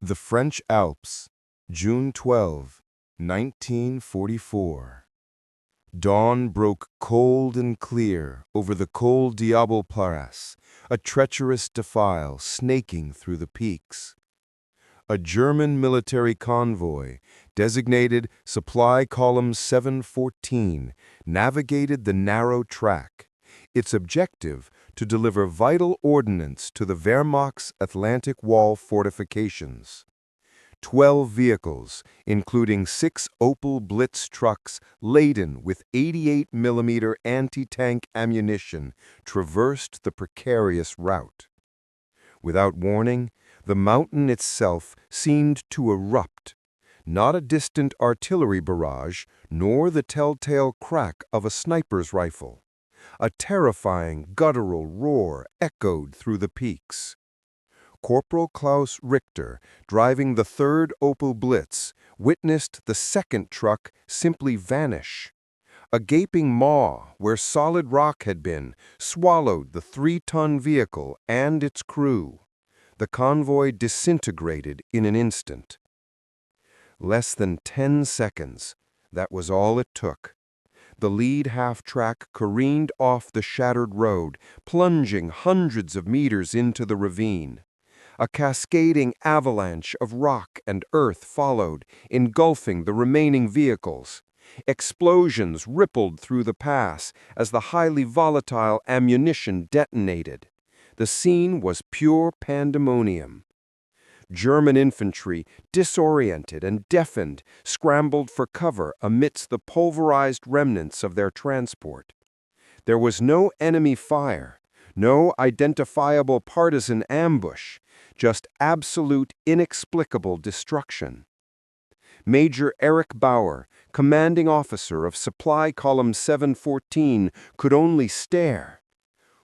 The French Alps, June 12, 1944. Dawn broke cold and clear over the Col Diable Paras, a treacherous defile snaking through the peaks. A German military convoy, designated Supply Column 714, navigated the narrow track, its objective to deliver vital ordnance to the Wehrmacht's Atlantic Wall fortifications. 12 vehicles, including 6 Opel Blitz trucks laden with 88mm anti-tank ammunition, traversed the precarious route. Without warning, the mountain itself seemed to erupt. Not a distant artillery barrage, nor the telltale crack of a sniper's rifle. A terrifying, guttural roar echoed through the peaks. Corporal Klaus Richter, driving the 3rd Opel Blitz, witnessed the 2nd truck simply vanish. A gaping maw, where solid rock had been, swallowed the 3-ton vehicle and its crew. The convoy disintegrated in an instant. Less than 10 seconds, that was all it took. The lead half-track careened off the shattered road, plunging hundreds of meters into the ravine. A cascading avalanche of rock and earth followed, engulfing the remaining vehicles. Explosions rippled through the pass as the highly volatile ammunition detonated. The scene was pure pandemonium. German infantry, disoriented and deafened, scrambled for cover amidst the pulverized remnants of their transport. There was no enemy fire, no identifiable partisan ambush, just absolute, inexplicable destruction. Major Erich Bauer, commanding officer of Supply Column 714, could only stare.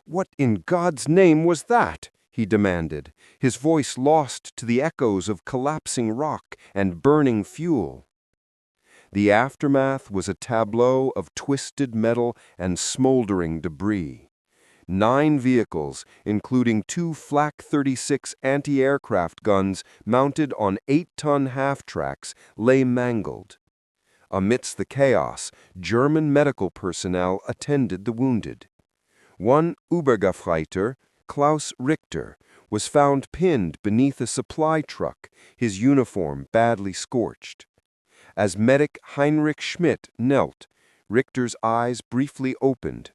"What in God's name was that?" he demanded, his voice lost to the echoes of collapsing rock and burning fuel. The aftermath was a tableau of twisted metal and smoldering debris. 9 vehicles, including 2 Flak 36 anti-aircraft guns mounted on 8-ton half-tracks, lay mangled. Amidst the chaos, German medical personnel attended the wounded. One Obergefreiter, Klaus Richter, was found pinned beneath a supply truck, his uniform badly scorched. As medic Heinrich Schmidt knelt, Richter's eyes briefly opened.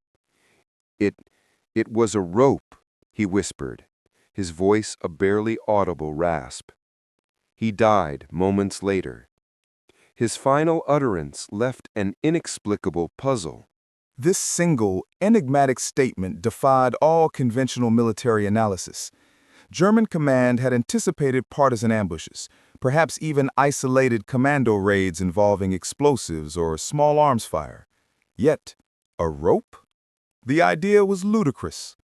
It was a rope," he whispered, his voice a barely audible rasp. He died moments later. His final utterance left an inexplicable puzzle. This single, enigmatic statement defied all conventional military analysis. German command had anticipated partisan ambushes, perhaps even isolated commando raids involving explosives or small arms fire. Yet, a rope? The idea was ludicrous.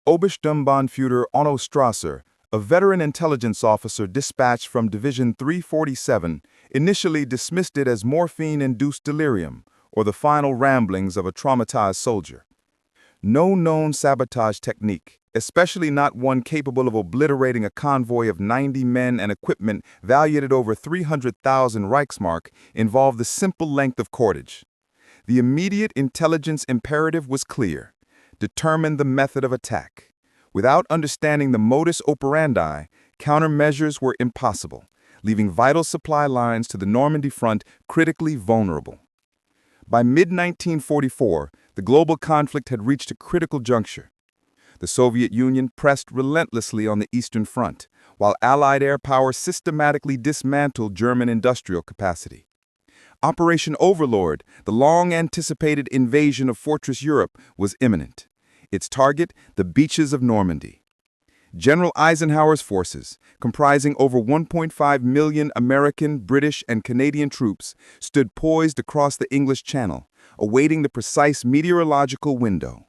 Obersturmbannführer Onno Strasser, a veteran intelligence officer dispatched from Division 347, initially dismissed it as morphine-induced delirium, or the final ramblings of a traumatized soldier. No known sabotage technique, especially not one capable of obliterating a convoy of 90 men and equipment valued at over 300,000 Reichsmark, involved the simple length of cordage. The immediate intelligence imperative was clear: determine the method of attack. Without understanding the modus operandi, countermeasures were impossible, leaving vital supply lines to the Normandy front critically vulnerable. By mid-1944, the global conflict had reached a critical juncture. The Soviet Union pressed relentlessly on the Eastern Front, while Allied air power systematically dismantled German industrial capacity. Operation Overlord, the long-anticipated invasion of Fortress Europe, was imminent. Its target, the beaches of Normandy. General Eisenhower's forces, comprising over 1.5 million American, British, and Canadian troops, stood poised across the English Channel, awaiting the precise meteorological window.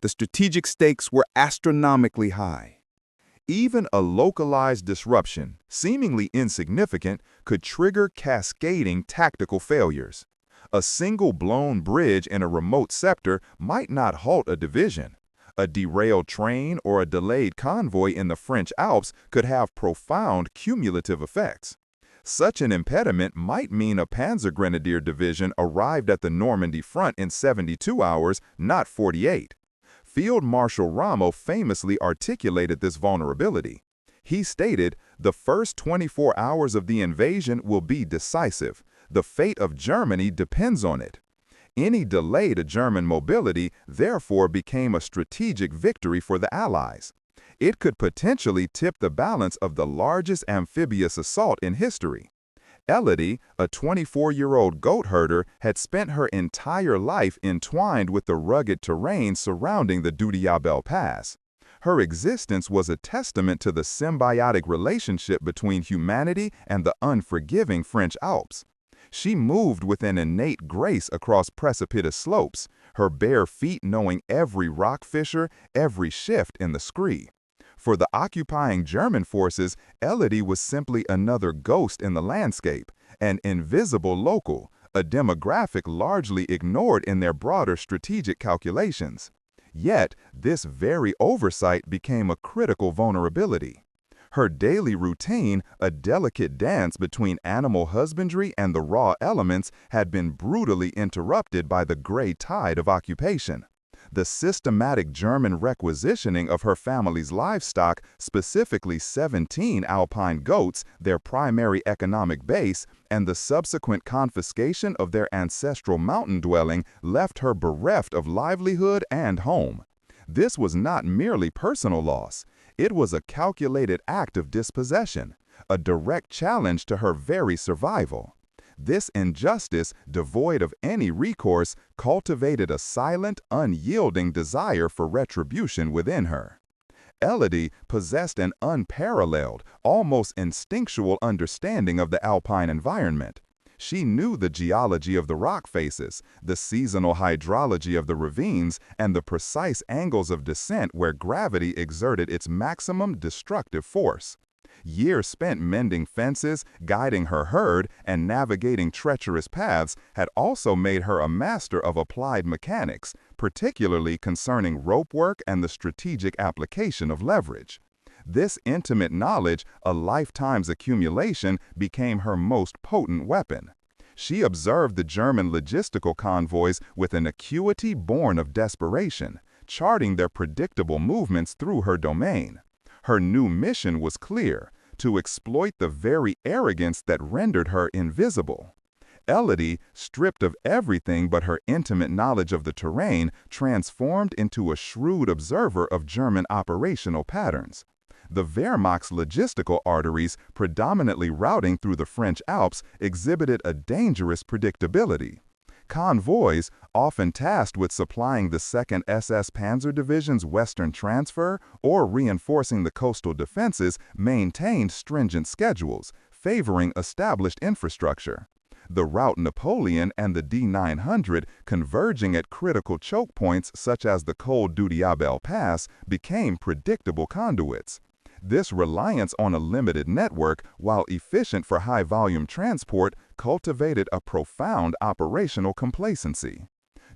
The strategic stakes were astronomically high. Even a localized disruption, seemingly insignificant, could trigger cascading tactical failures. A single blown bridge in a remote sector might not halt a division. A derailed train or a delayed convoy in the French Alps could have profound cumulative effects. Such an impediment might mean a Panzergrenadier division arrived at the Normandy front in 72 hours, not 48. Field Marshal Rommel famously articulated this vulnerability. He stated, "The first 24 hours of the invasion will be decisive. The fate of Germany depends on it." Any delay to German mobility therefore became a strategic victory for the Allies. It could potentially tip the balance of the largest amphibious assault in history. Elodie, a 24-year-old goat herder, had spent her entire life entwined with the rugged terrain surrounding the Diabel Pass. Her existence was a testament to the symbiotic relationship between humanity and the unforgiving French Alps. She moved with an innate grace across precipitous slopes, her bare feet knowing every rock fissure, every shift in the scree. For the occupying German forces, Elodie was simply another ghost in the landscape, an invisible local, a demographic largely ignored in their broader strategic calculations. Yet, this very oversight became a critical vulnerability. Her daily routine, a delicate dance between animal husbandry and the raw elements, had been brutally interrupted by the gray tide of occupation. The systematic German requisitioning of her family's livestock, specifically 17 Alpine goats, their primary economic base, and the subsequent confiscation of their ancestral mountain dwelling left her bereft of livelihood and home. This was not merely personal loss. It was a calculated act of dispossession, a direct challenge to her very survival. This injustice, devoid of any recourse, cultivated a silent, unyielding desire for retribution within her. Elodie possessed an unparalleled, almost instinctual understanding of the Alpine environment. She knew the geology of the rock faces, the seasonal hydrology of the ravines, and the precise angles of descent where gravity exerted its maximum destructive force. Years spent mending fences, guiding her herd, and navigating treacherous paths had also made her a master of applied mechanics, particularly concerning rope work and the strategic application of leverage. This intimate knowledge, a lifetime's accumulation, became her most potent weapon. She observed the German logistical convoys with an acuity born of desperation, charting their predictable movements through her domain. Her new mission was clear: to exploit the very arrogance that rendered her invisible. Elodie, stripped of everything but her intimate knowledge of the terrain, transformed into a shrewd observer of German operational patterns. The Wehrmacht's logistical arteries, predominantly routing through the French Alps, exhibited a dangerous predictability. Convoys, often tasked with supplying the 2nd SS Panzer Division's western transfer or reinforcing the coastal defenses, maintained stringent schedules, favoring established infrastructure. The route Napoleon and the D900, converging at critical choke points such as the Col du Diabel Pass, became predictable conduits. This reliance on a limited network, while efficient for high-volume transport, cultivated a profound operational complacency.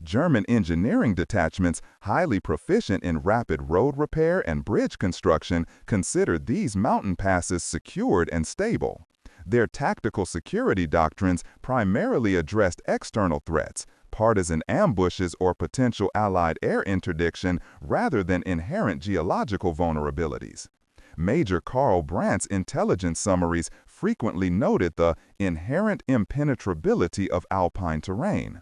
German engineering detachments, highly proficient in rapid road repair and bridge construction, considered these mountain passes secured and stable. Their tactical security doctrines primarily addressed external threats, partisan ambushes or potential Allied air interdiction, rather than inherent geological vulnerabilities. Major Karl Brandt's intelligence summaries frequently noted the inherent impenetrability of Alpine terrain.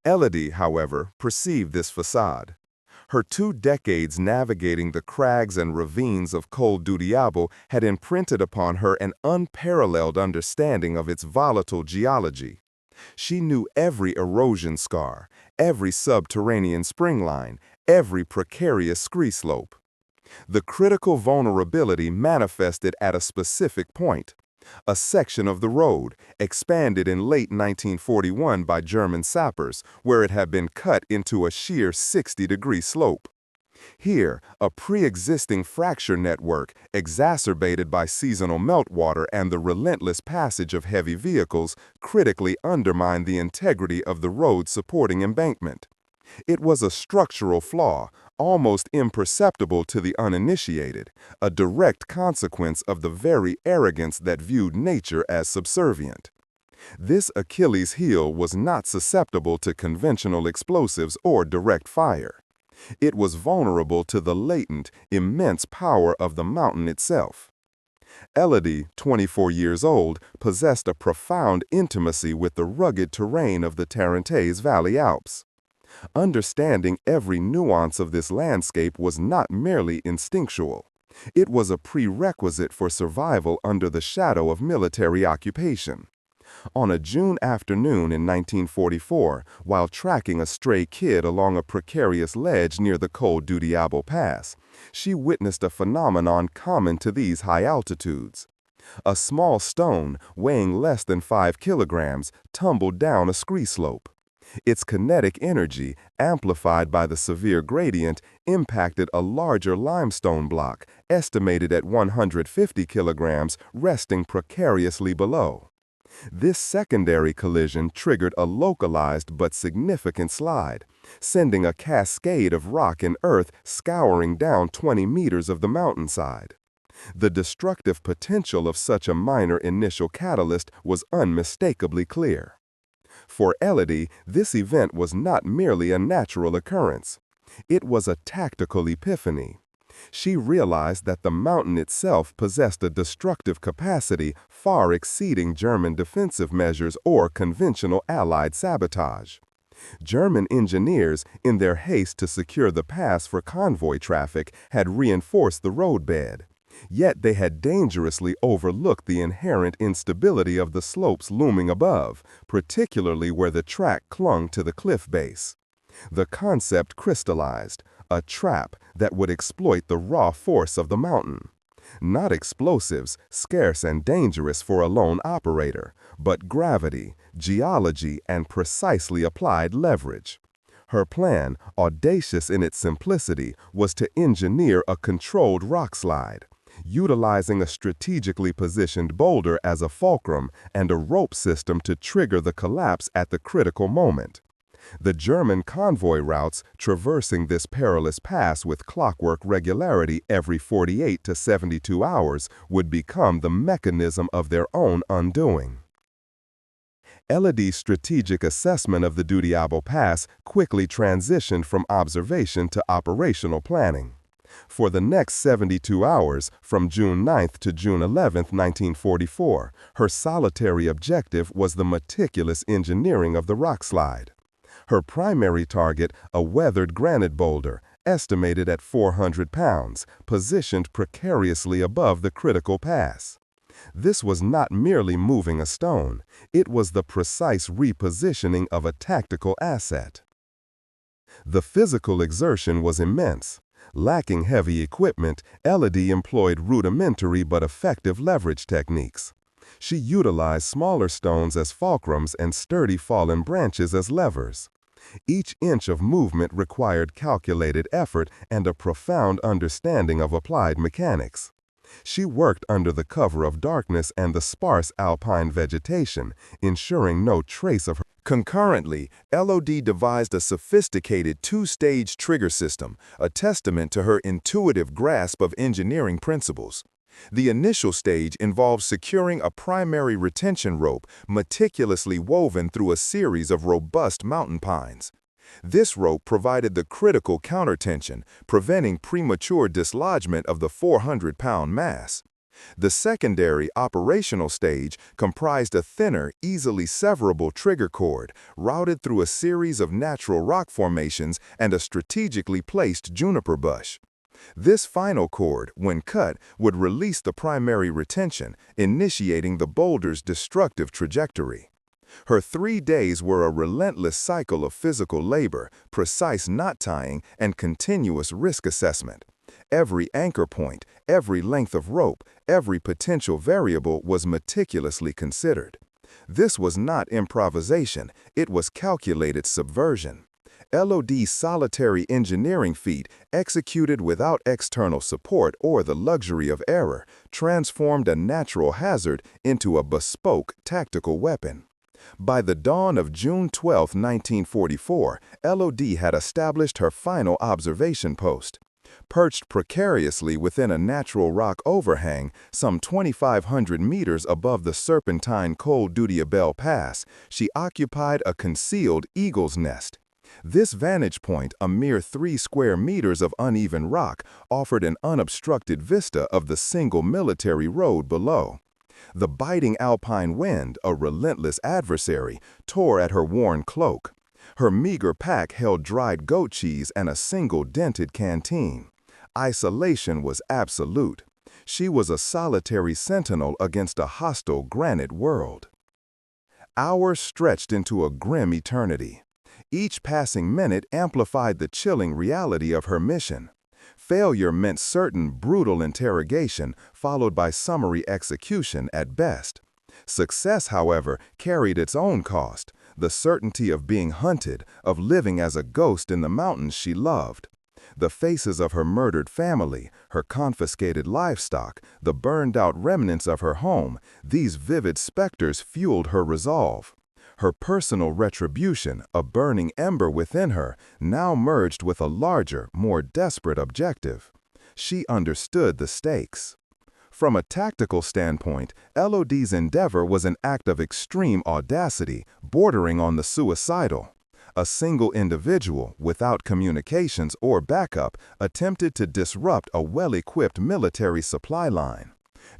Elodie, however, perceived this facade. Her 2 decades navigating the crags and ravines of Col du Diable had imprinted upon her an unparalleled understanding of its volatile geology. She knew every erosion scar, every subterranean spring line, every precarious scree slope. The critical vulnerability manifested at a specific point. A section of the road, expanded in late 1941 by German sappers, where it had been cut into a sheer 60-degree slope. Here, a pre-existing fracture network, exacerbated by seasonal meltwater and the relentless passage of heavy vehicles, critically undermined the integrity of the road supporting embankment. It was a structural flaw, almost imperceptible to the uninitiated, a direct consequence of the very arrogance that viewed nature as subservient. This Achilles heel was not susceptible to conventional explosives or direct fire. It was vulnerable to the latent, immense power of the mountain itself. Elodie, 24 years old, possessed a profound intimacy with the rugged terrain of the Tarentaise Valley Alps. Understanding every nuance of this landscape was not merely instinctual. It was a prerequisite for survival under the shadow of military occupation. On a June afternoon in 1944, while tracking a stray kid along a precarious ledge near the Col du Diable Pass, she witnessed a phenomenon common to these high altitudes. A small stone, weighing less than 5 kilograms, tumbled down a scree slope. Its kinetic energy, amplified by the severe gradient, impacted a larger limestone block, estimated at 150 kilograms, resting precariously below. This secondary collision triggered a localized but significant slide, sending a cascade of rock and earth scouring down 20 meters of the mountainside. The destructive potential of such a minor initial catalyst was unmistakably clear. For Elodie, this event was not merely a natural occurrence. It was a tactical epiphany. She realized that the mountain itself possessed a destructive capacity far exceeding German defensive measures or conventional Allied sabotage. German engineers, in their haste to secure the pass for convoy traffic, had reinforced the roadbed. Yet they had dangerously overlooked the inherent instability of the slopes looming above, particularly where the track clung to the cliff base. The concept crystallized, a trap that would exploit the raw force of the mountain. Not explosives, scarce and dangerous for a lone operator, but gravity, geology, and precisely applied leverage. Her plan, audacious in its simplicity, was to engineer a controlled rock slide, utilizing a strategically positioned boulder as a fulcrum and a rope system to trigger the collapse at the critical moment. The German convoy routes, traversing this perilous pass with clockwork regularity every 48 to 72 hours, would become the mechanism of their own undoing. Elodie's strategic assessment of the Du Diable Pass quickly transitioned from observation to operational planning. For the next 72 hours, from June 9th to June 11th, 1944, her solitary objective was the meticulous engineering of the rock slide. Her primary target, a weathered granite boulder, estimated at 400 pounds, positioned precariously above the critical pass. This was not merely moving a stone, it was the precise repositioning of a tactical asset. The physical exertion was immense. Lacking heavy equipment, Elodie employed rudimentary but effective leverage techniques. She utilized smaller stones as fulcrums and sturdy fallen branches as levers. Each inch of movement required calculated effort and a profound understanding of applied mechanics. She worked under the cover of darkness and the sparse alpine vegetation, ensuring no trace of her. Concurrently, Elodie devised a sophisticated two-stage trigger system, a testament to her intuitive grasp of engineering principles. The initial stage involved securing a primary retention rope meticulously woven through a series of robust mountain pines. This rope provided the critical countertension, preventing premature dislodgement of the 400-pound mass. The secondary operational stage comprised a thinner, easily severable trigger cord, routed through a series of natural rock formations and a strategically placed juniper bush. This final cord, when cut, would release the primary retention, initiating the boulder's destructive trajectory. Her 3 days were a relentless cycle of physical labor, precise knot tying, and continuous risk assessment. Every anchor point, every length of rope, every potential variable was meticulously considered. This was not improvisation, it was calculated subversion. Elodie's solitary engineering feat, executed without external support or the luxury of error, transformed a natural hazard into a bespoke tactical weapon. By the dawn of June 12, 1944, Elodie had established her final observation post. Perched precariously within a natural rock overhang, some 2,500 meters above the serpentine Col du Diable Pass, she occupied a concealed eagle's nest. This vantage point, a mere 3 square meters of uneven rock, offered an unobstructed vista of the single military road below. The biting Alpine wind, a relentless adversary, tore at her worn cloak. Her meager pack held dried goat cheese and a single dented canteen. Isolation was absolute. She was a solitary sentinel against a hostile granite world. Hours stretched into a grim eternity. Each passing minute amplified the chilling reality of her mission. Failure meant certain brutal interrogation, followed by summary execution at best. Success, however, carried its own cost, the certainty of being hunted, of living as a ghost in the mountains she loved. The faces of her murdered family, her confiscated livestock, the burned-out remnants of her home, these vivid specters fueled her resolve. Her personal retribution, a burning ember within her, now merged with a larger, more desperate objective. She understood the stakes. From a tactical standpoint, Elodie's endeavor was an act of extreme audacity, bordering on the suicidal. A single individual, without communications or backup, attempted to disrupt a well-equipped military supply line.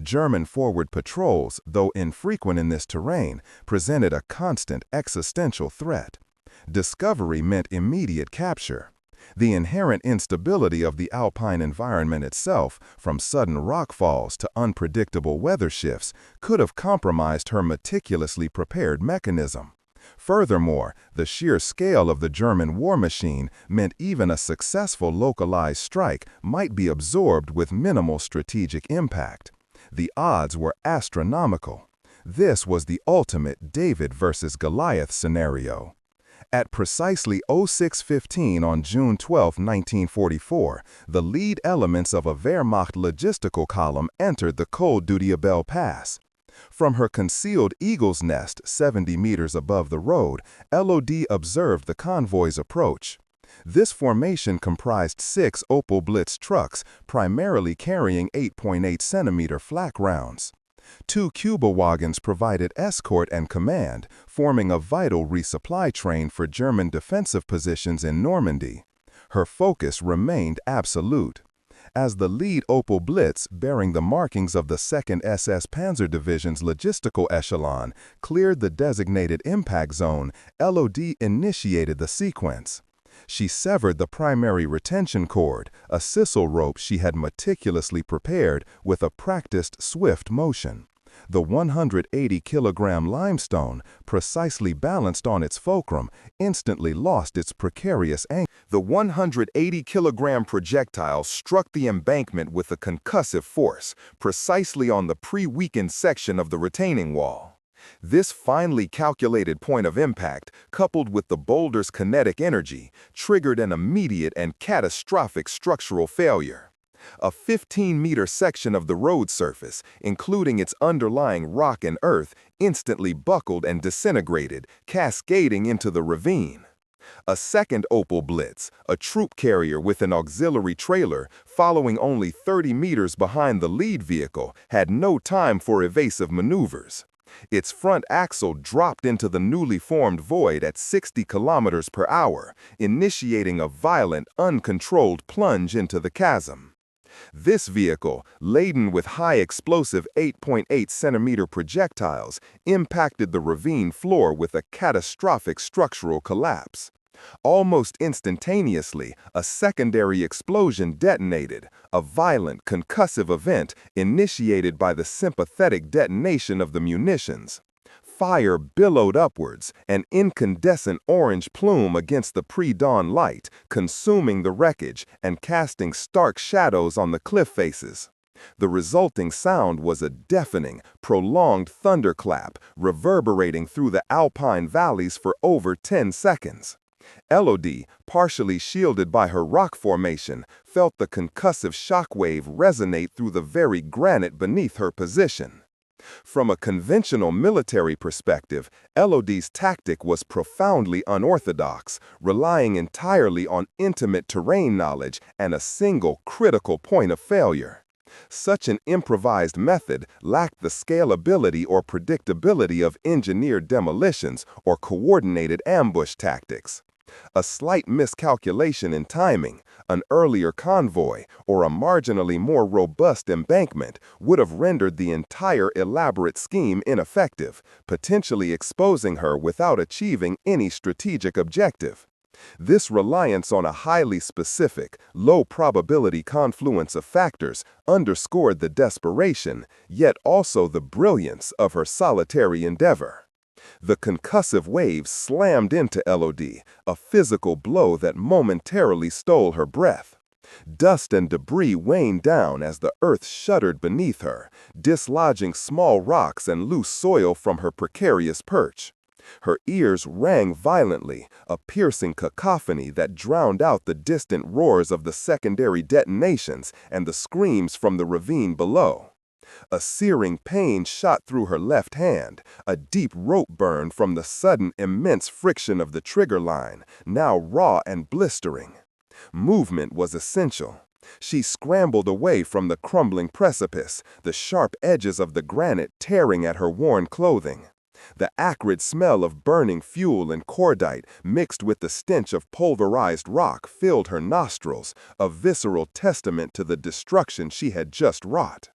German forward patrols, though infrequent in this terrain, presented a constant existential threat. Discovery meant immediate capture. The inherent instability of the Alpine environment itself, from sudden rockfalls to unpredictable weather shifts, could have compromised her meticulously prepared mechanism. Furthermore, the sheer scale of the German war machine meant even a successful localized strike might be absorbed with minimal strategic impact. The odds were astronomical. This was the ultimate David versus Goliath scenario. At precisely 06:15 on June 12, 1944, the lead elements of a Wehrmacht logistical column entered the Col du Diable Pass. From her concealed eagle's nest 70 meters above the road, Elodie observed the convoy's approach. This formation comprised 6 Opel Blitz trucks, primarily carrying 8.8-centimeter flak rounds. 2 Cuba wagons provided escort and command, forming a vital resupply train for German defensive positions in Normandy. Her focus remained absolute. As the lead Opel Blitz, bearing the markings of the 2nd SS Panzer Division's logistical echelon, cleared the designated impact zone, Elodie initiated the sequence. She severed the primary retention cord, a sisal rope she had meticulously prepared, with a practiced, swift motion. The 180-kilogram limestone, precisely balanced on its fulcrum, instantly lost its precarious angle. The 180-kilogram projectile struck the embankment with a concussive force, precisely on the pre-weakened section of the retaining wall. This finely calculated point of impact, coupled with the boulder's kinetic energy, triggered an immediate and catastrophic structural failure. A 15-meter section of the road surface, including its underlying rock and earth, instantly buckled and disintegrated, cascading into the ravine. A second Opel Blitz, a troop carrier with an auxiliary trailer, following only 30 meters behind the lead vehicle, had no time for evasive maneuvers. Its front axle dropped into the newly formed void at 60 kilometers per hour, initiating a violent, uncontrolled plunge into the chasm. This vehicle, laden with high-explosive 8.8-centimeter projectiles, impacted the ravine floor with a catastrophic structural collapse. Almost instantaneously, a secondary explosion detonated, a violent, concussive event initiated by the sympathetic detonation of the munitions. Fire billowed upwards, an incandescent orange plume against the pre-dawn light, consuming the wreckage and casting stark shadows on the cliff faces. The resulting sound was a deafening, prolonged thunderclap, reverberating through the Alpine valleys for over 10 seconds. Elodie, partially shielded by her rock formation, felt the concussive shockwave resonate through the very granite beneath her position. From a conventional military perspective, Elodie's tactic was profoundly unorthodox, relying entirely on intimate terrain knowledge and a single critical point of failure. Such an improvised method lacked the scalability or predictability of engineered demolitions or coordinated ambush tactics. A slight miscalculation in timing, an earlier convoy, or a marginally more robust embankment would have rendered the entire elaborate scheme ineffective, potentially exposing her without achieving any strategic objective. This reliance on a highly specific, low-probability confluence of factors underscored the desperation, yet also the brilliance of her solitary endeavor. The concussive wave slammed into Elodie, a physical blow that momentarily stole her breath. Dust and debris rained down as the earth shuddered beneath her, dislodging small rocks and loose soil from her precarious perch. Her ears rang violently, a piercing cacophony that drowned out the distant roars of the secondary detonations and the screams from the ravine below. A searing pain shot through her left hand, a deep rope burn from the sudden immense friction of the trigger line, now raw and blistering. Movement was essential. She scrambled away from the crumbling precipice, the sharp edges of the granite tearing at her worn clothing. The acrid smell of burning fuel and cordite mixed with the stench of pulverized rock filled her nostrils, a visceral testament to the destruction she had just wrought.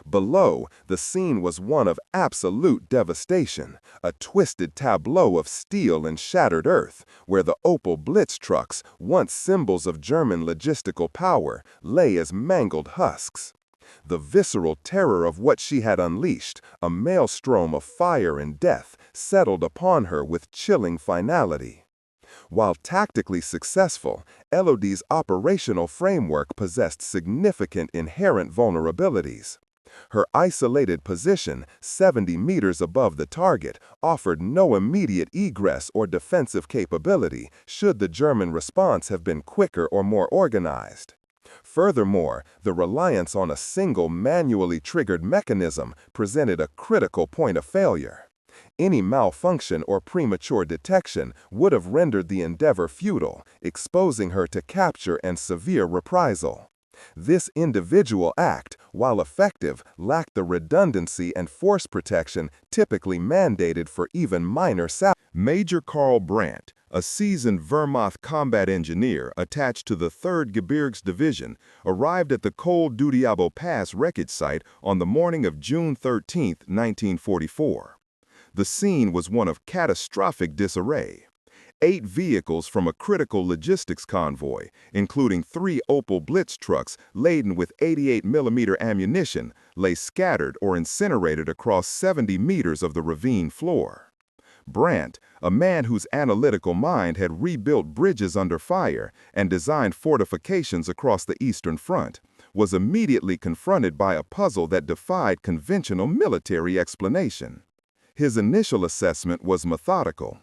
Below, the scene was one of absolute devastation, a twisted tableau of steel and shattered earth, where the Opel Blitz trucks, once symbols of German logistical power, lay as mangled husks. The visceral terror of what she had unleashed, a maelstrom of fire and death, settled upon her with chilling finality. While tactically successful, Elodie's operational framework possessed significant inherent vulnerabilities. Her isolated position, 70 meters above the target, offered no immediate egress or defensive capability should the German response have been quicker or more organized. Furthermore, the reliance on a single manually triggered mechanism presented a critical point of failure. Any malfunction or premature detection would have rendered the endeavor futile, exposing her to capture and severe reprisal. This individual act, while effective, lacked the redundancy and force protection typically mandated for even minor sabotage. Major Karl Brandt, a seasoned Wehrmacht combat engineer attached to the 3rd Gebirgsdivision, arrived at the Col du Diable Pass wreckage site on the morning of June 13, 1944. The scene was one of catastrophic disarray. 8 vehicles from a critical logistics convoy, including 3 Opel Blitz trucks laden with 88mm ammunition, lay scattered or incinerated across 70 meters of the ravine floor. Brandt, a man whose analytical mind had rebuilt bridges under fire and designed fortifications across the Eastern Front, was immediately confronted by a puzzle that defied conventional military explanation. His initial assessment was methodical.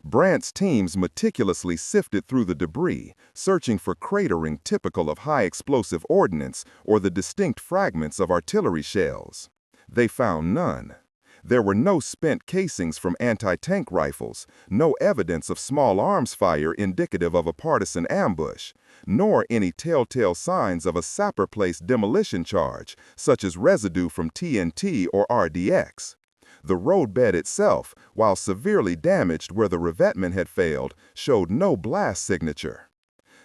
Brandt's teams meticulously sifted through the debris, searching for cratering typical of high-explosive ordnance or the distinct fragments of artillery shells. They found none. There were no spent casings from anti-tank rifles, no evidence of small arms fire indicative of a partisan ambush, nor any telltale signs of a sapper-placed demolition charge, such as residue from TNT or RDX. The roadbed itself, while severely damaged where the revetment had failed, showed no blast signature.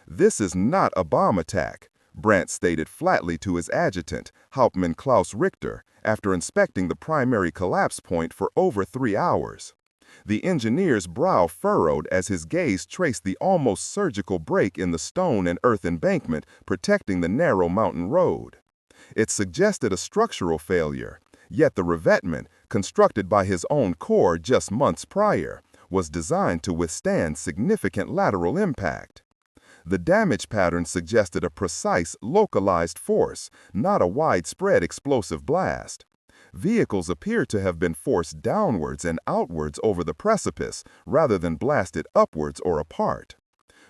"This is not a bomb attack," Brandt stated flatly to his adjutant, Hauptmann Klaus Richter, after inspecting the primary collapse point for over 3 hours. The engineer's brow furrowed as his gaze traced the almost surgical break in the stone and earth embankment protecting the narrow mountain road. It suggested a structural failure, yet the revetment, constructed by his own corps just months prior, was designed to withstand significant lateral impact. The damage pattern suggested a precise, localized force, not a widespread explosive blast. Vehicles appear to have been forced downwards and outwards over the precipice rather than blasted upwards or apart.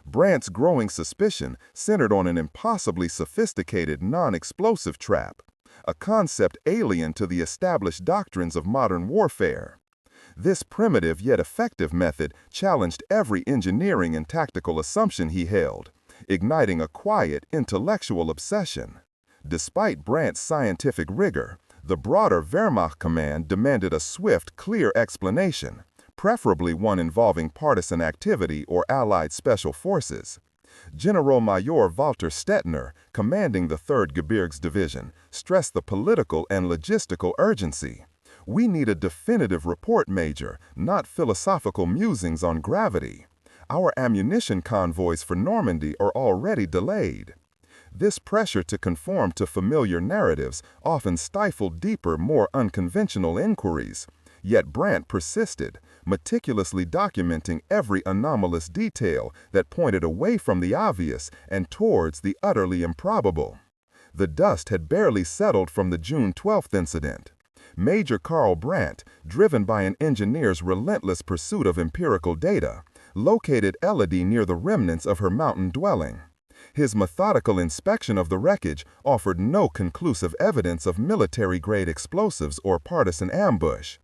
Brandt's growing suspicion centered on an impossibly sophisticated non-explosive trap, a concept alien to the established doctrines of modern warfare. This primitive yet effective method challenged every engineering and tactical assumption he held, igniting a quiet, intellectual obsession. Despite Brandt's scientific rigor, the broader Wehrmacht command demanded a swift, clear explanation, preferably one involving partisan activity or Allied special forces. General-Major Walter Stettner, commanding the 3rd Gebirgsdivision, stressed the political and logistical urgency. "We need a definitive report, Major, not philosophical musings on gravity. Our ammunition convoys for Normandy are already delayed." This pressure to conform to familiar narratives often stifled deeper, more unconventional inquiries. Yet Brandt persisted, meticulously documenting every anomalous detail that pointed away from the obvious and towards the utterly improbable. The dust had barely settled from the June 12th incident. Major Karl Brandt, driven by an engineer's relentless pursuit of empirical data, located Elodie near the remnants of her mountain dwelling. His methodical inspection of the wreckage offered no conclusive evidence of military-grade explosives or partisan ambush.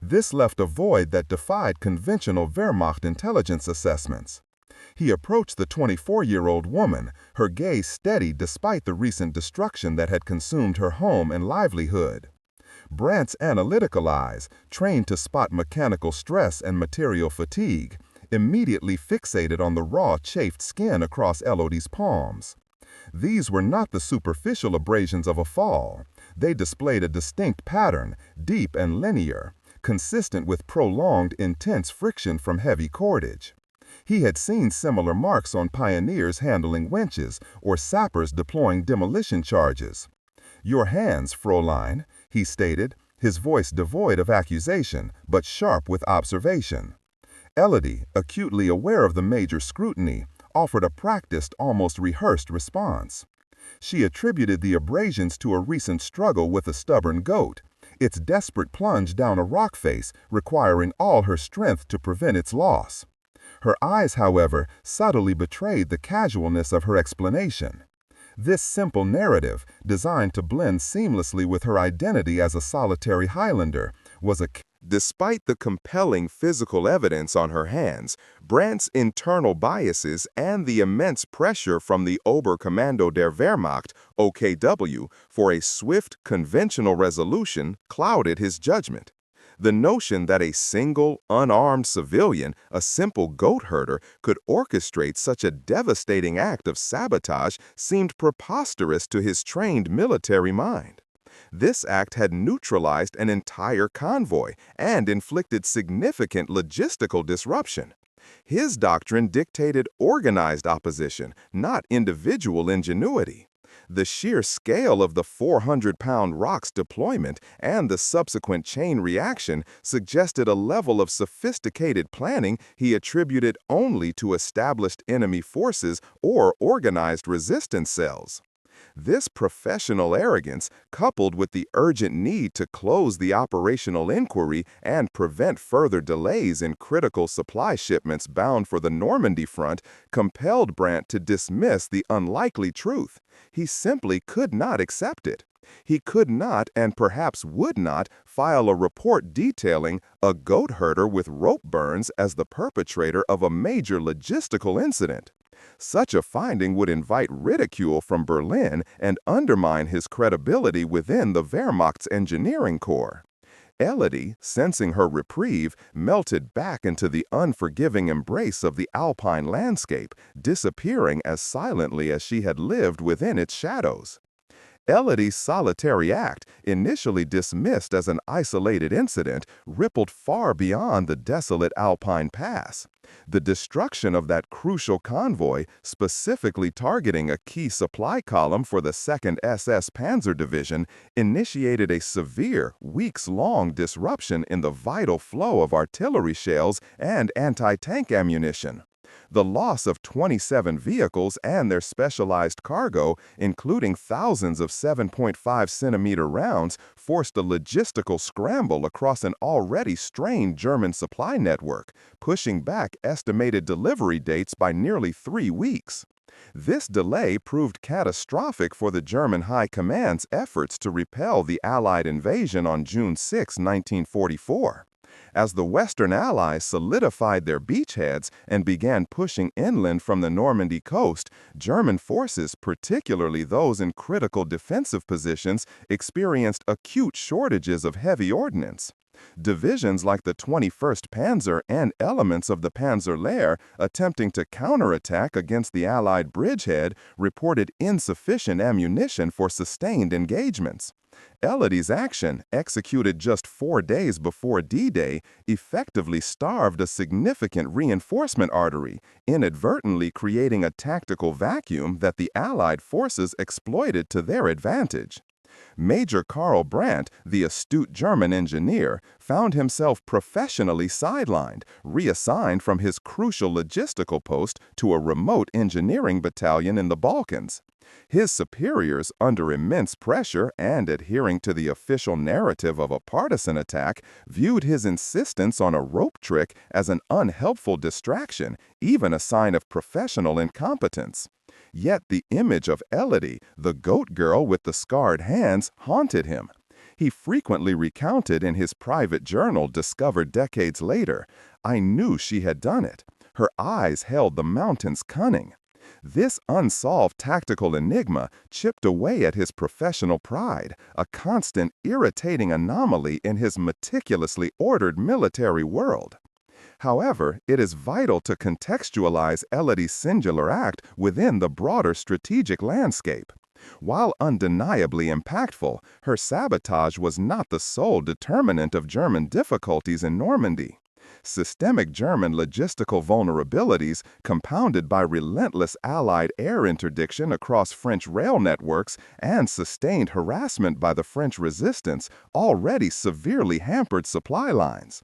This left a void that defied conventional Wehrmacht intelligence assessments. He approached the 24-year-old woman, her gaze steady despite the recent destruction that had consumed her home and livelihood. Brandt's analytical eyes, trained to spot mechanical stress and material fatigue, immediately fixated on the raw, chafed skin across Elodie's palms. These were not the superficial abrasions of a fall. They displayed a distinct pattern, deep and linear, consistent with prolonged, intense friction from heavy cordage. He had seen similar marks on pioneers handling winches or sappers deploying demolition charges. "Your hands, Fräulein," he stated, his voice devoid of accusation, but sharp with observation. Elodie, acutely aware of the major scrutiny, offered a practiced, almost rehearsed response. She attributed the abrasions to a recent struggle with a stubborn goat, its desperate plunge down a rock face requiring all her strength to prevent its loss. Her eyes, however, subtly betrayed the casualness of her explanation. This simple narrative, designed to blend seamlessly with her identity as a solitary Highlander, was a... Despite the compelling physical evidence on her hands, Brandt's internal biases and the immense pressure from the Oberkommando der Wehrmacht, OKW, for a swift, conventional resolution clouded his judgment. The notion that a single, unarmed civilian, a simple goat herder, could orchestrate such a devastating act of sabotage seemed preposterous to his trained military mind. This act had neutralized an entire convoy and inflicted significant logistical disruption. His doctrine dictated organized opposition, not individual ingenuity. The sheer scale of the 400-pound rock's deployment and the subsequent chain reaction suggested a level of sophisticated planning he attributed only to established enemy forces or organized resistance cells. This professional arrogance, coupled with the urgent need to close the operational inquiry and prevent further delays in critical supply shipments bound for the Normandy front, compelled Brandt to dismiss the unlikely truth. He simply could not accept it. He could not, and perhaps would not, file a report detailing a goat herder with rope burns as the perpetrator of a major logistical incident. Such a finding would invite ridicule from Berlin and undermine his credibility within the Wehrmacht's engineering corps. Elodie, sensing her reprieve, melted back into the unforgiving embrace of the Alpine landscape, disappearing as silently as she had lived within its shadows. Elodie's solitary act, initially dismissed as an isolated incident, rippled far beyond the desolate Alpine pass. The destruction of that crucial convoy, specifically targeting a key supply column for the 2nd SS Panzer Division, initiated a severe, weeks-long disruption in the vital flow of artillery shells and anti-tank ammunition. The loss of 27 vehicles and their specialized cargo, including thousands of 7.5-centimeter rounds, forced a logistical scramble across an already strained German supply network, pushing back estimated delivery dates by nearly 3 weeks. This delay proved catastrophic for the German High Command's efforts to repel the Allied invasion on June 6, 1944. As the Western Allies solidified their beachheads and began pushing inland from the Normandy coast, German forces, particularly those in critical defensive positions, experienced acute shortages of heavy ordnance. Divisions like the 21st Panzer and elements of the Panzerlehr attempting to counterattack against the Allied bridgehead reported insufficient ammunition for sustained engagements. Elodie's action, executed just 4 days before D-Day, effectively starved a significant reinforcement artery, inadvertently creating a tactical vacuum that the Allied forces exploited to their advantage. Major Karl Brandt, the astute German engineer, found himself professionally sidelined, reassigned from his crucial logistical post to a remote engineering battalion in the Balkans. His superiors, under immense pressure and adhering to the official narrative of a partisan attack, viewed his insistence on a rope trick as an unhelpful distraction, even a sign of professional incompetence. Yet the image of Elodie, the goat girl with the scarred hands, haunted him. He frequently recounted in his private journal discovered decades later, "I knew she had done it. Her eyes held the mountain's cunning." This unsolved tactical enigma chipped away at his professional pride, a constant irritating anomaly in his meticulously ordered military world. However, it is vital to contextualize Elodie's singular act within the broader strategic landscape. While undeniably impactful, her sabotage was not the sole determinant of German difficulties in Normandy. Systemic German logistical vulnerabilities, compounded by relentless Allied air interdiction across French rail networks and sustained harassment by the French resistance, already severely hampered supply lines.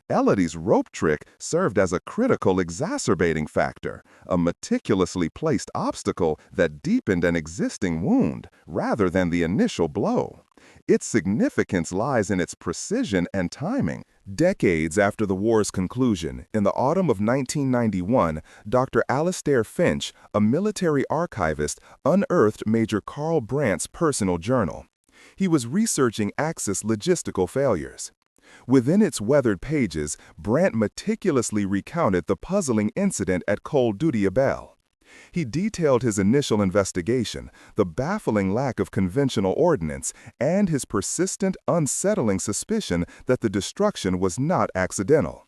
Elodie's rope trick served as a critical exacerbating factor, a meticulously placed obstacle that deepened an existing wound rather than the initial blow. Its significance lies in its precision and timing. Decades after the war's conclusion, in the autumn of 1991, Dr. Alastair Finch, a military archivist, unearthed Major Karl Brandt's personal journal. He was researching Axis logistical failures. Within its weathered pages, Brandt meticulously recounted the puzzling incident at Col du Diable. He detailed his initial investigation, the baffling lack of conventional ordnance, and his persistent, unsettling suspicion that the destruction was not accidental.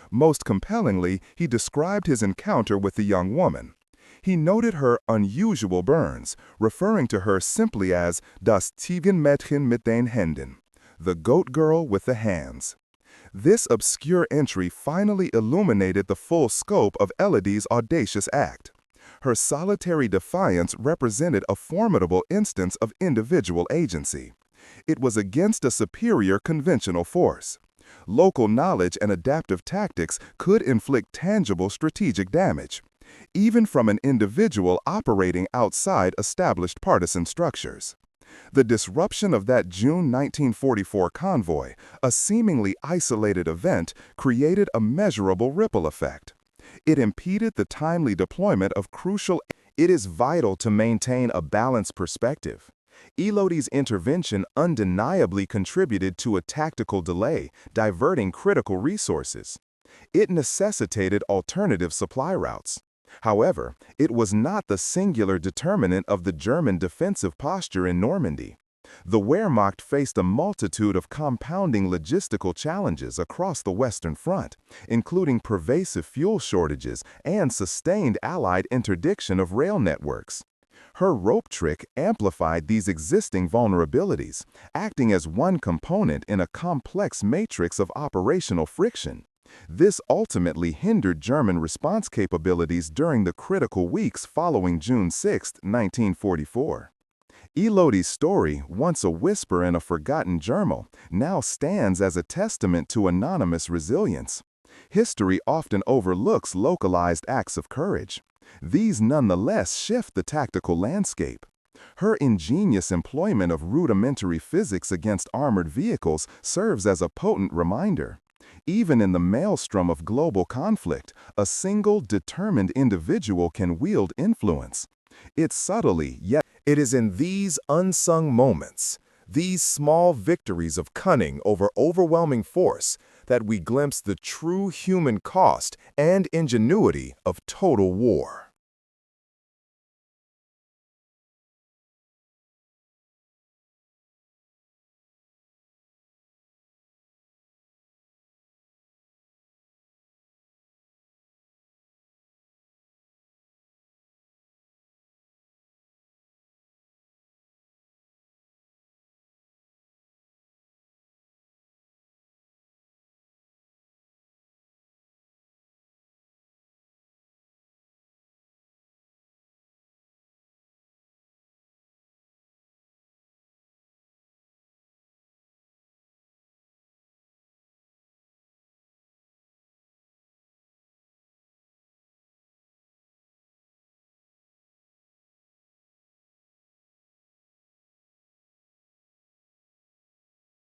Most compellingly, he described his encounter with the young woman. He noted her unusual burns, referring to her simply as das Ziegenmädchen mit den Händen, the goat girl with the hands. This obscure entry finally illuminated the full scope of Elodie's audacious act. Her solitary defiance represented a formidable instance of individual agency. It was against a superior conventional force. Local knowledge and adaptive tactics could inflict tangible strategic damage, even from an individual operating outside established partisan structures. The disruption of that June 1944 convoy, a seemingly isolated event, created a measurable ripple effect. It impeded the timely deployment of crucial. It is vital to maintain a balanced perspective. Elodie's intervention undeniably contributed to a tactical delay, diverting critical resources. It necessitated alternative supply routes. However, it was not the singular determinant of the German defensive posture in Normandy. The Wehrmacht faced a multitude of compounding logistical challenges across the Western Front, including pervasive fuel shortages and sustained Allied interdiction of rail networks. Her rope trick amplified these existing vulnerabilities, acting as one component in a complex matrix of operational friction. This ultimately hindered German response capabilities during the critical weeks following June 6, 1944. Elodie's story, once a whisper in a forgotten journal, now stands as a testament to anonymous resilience. History often overlooks localized acts of courage. These nonetheless shift the tactical landscape. Her ingenious employment of rudimentary physics against armored vehicles serves as a potent reminder. Even in the maelstrom of global conflict, a single, determined individual can wield influence. It's subtly, yet It is in these unsung moments, these small victories of cunning over overwhelming force, that we glimpse the true human cost and ingenuity of total war.